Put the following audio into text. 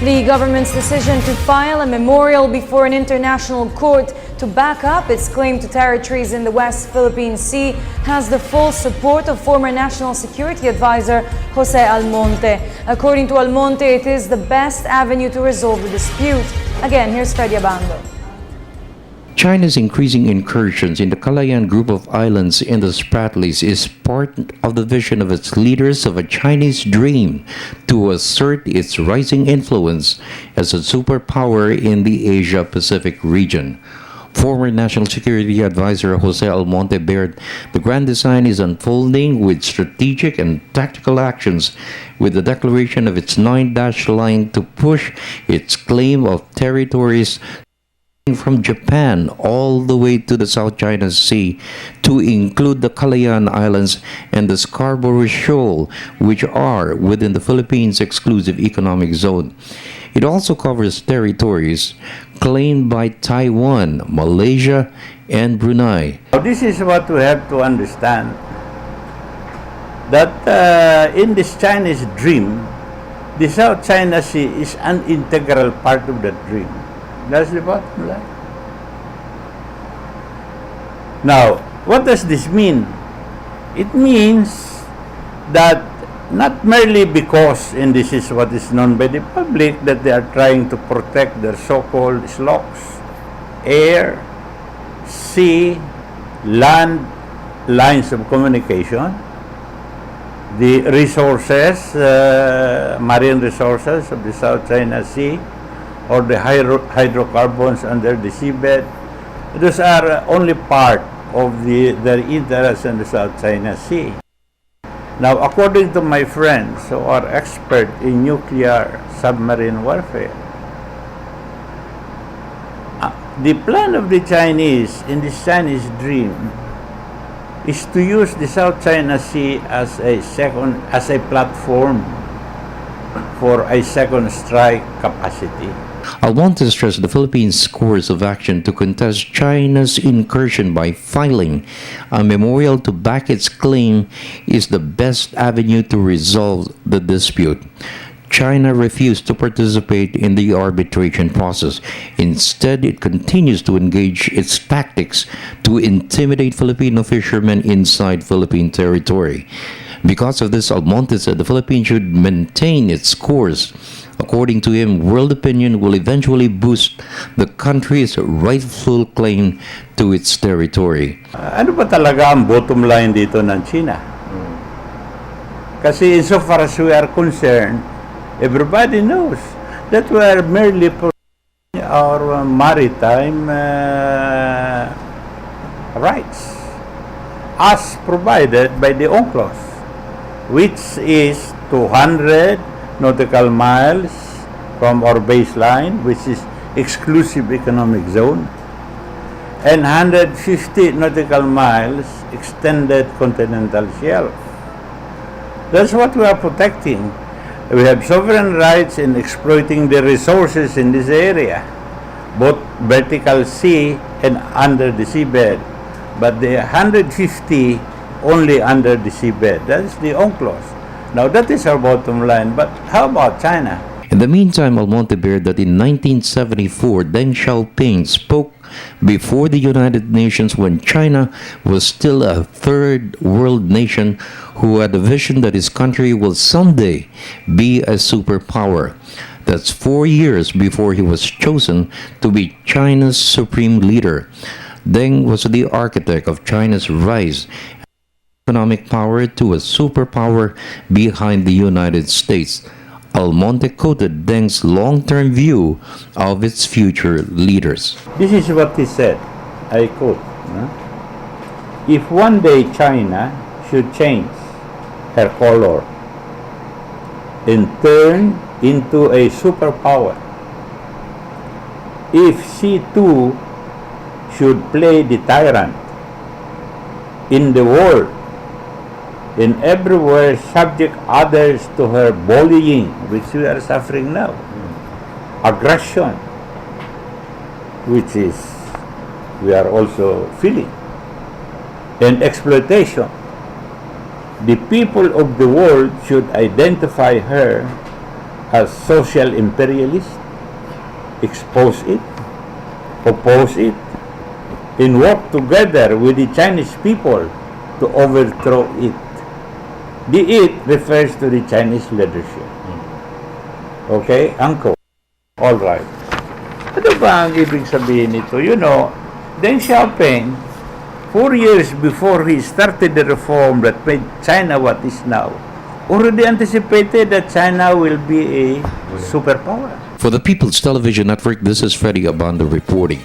The government's decision to file a memorial before an international court to back up its claim to territories in the West PHL Sea has the full support of former National Security Advisor Jose Almonte. According to Almonte, it is the best avenue to resolve the dispute. Again, here's Freddie Abando. China's increasing incursions in the Calayan group of islands in the Spratlys is part of the vision of its leaders of a Chinese dream to assert its rising influence as a superpower in the Asia-Pacific region. Former National Security Advisor Jose Almonte bared the grand design is unfolding with strategic and tactical actions with the declaration of its 9-dash line to push its claim of territories from Japan all the way to the South China Sea to include the Calayan Islands and the Scarborough Shoal, which are within the Philippines' exclusive economic zone. It also covers territories claimed by Taiwan, Malaysia, and Brunei. This is what we have to understand, that in this Chinese dream, the South China Sea is an integral part of that dream. That's the bottom line. Now, what does this mean? It means that not merely because, and this is what is known by the public, that they are trying to protect their so-called slopes, air, sea, land, lines of communication, the resources, marine resources of the South China Sea, or the hydrocarbons under the seabed. Those are only part of their interests in the South China Sea. Now, according to my friends who are expert in nuclear submarine warfare, the plan of the Chinese in this Chinese dream is to use the South China Sea as a platform for a second strike capacity. Almonte stressed the Philippines' course of action to contest China's incursion by filing a memorial to back its claim is the best avenue to resolve the dispute. China refused to participate in the arbitration process. Instead, it continues to engage its tactics to intimidate Filipino fishermen inside Philippine territory. Because of this, Almonte said the Philippines should maintain its course. According to him, world opinion will eventually boost the country's rightful claim to its territory. Ano ba talaga ang bottom line dito ng China? Kasi insofar as we are concerned, everybody knows that we are merely protecting our maritime rights as provided by the UNCLOS, which is 200 nautical miles from our baseline, which is exclusive economic zone, and 150 nautical miles extended continental shelf. That's what we are protecting. We have sovereign rights in exploiting the resources in this area, both vertical sea and under the seabed, but the 150 only under the seabed. That's the UNCLOS. Now, that is our bottom line. But how about China? In the meantime, Almonte bared that in 1974, Deng Xiaoping spoke before the United Nations when China was still a third world nation who had a vision that his country will someday be a superpower. That's 4 years before he was chosen to be China's supreme leader. Deng was the architect of China's rise economic power to a superpower behind the United States. Almonte quoted Deng's long-term view of its future leaders. This is what he said, I quote, if one day China should change her color and turn into a superpower, if she too should play the tyrant in the world and everywhere subject others to her bullying, which we are suffering now, aggression, which is we are also feeling, and exploitation, the people of the world should identify her as social imperialist, expose it, oppose it, and work together with the Chinese people to overthrow it. The it refers to the Chinese leadership. Okay? Uncle. All right. Ano ba ang ibig sabihin nito? You know, Deng Xiaoping, 4 years before he started the reform that made China what is now, already anticipated that China will be a superpower. For the People's Television Network, this is Freddie Abando reporting.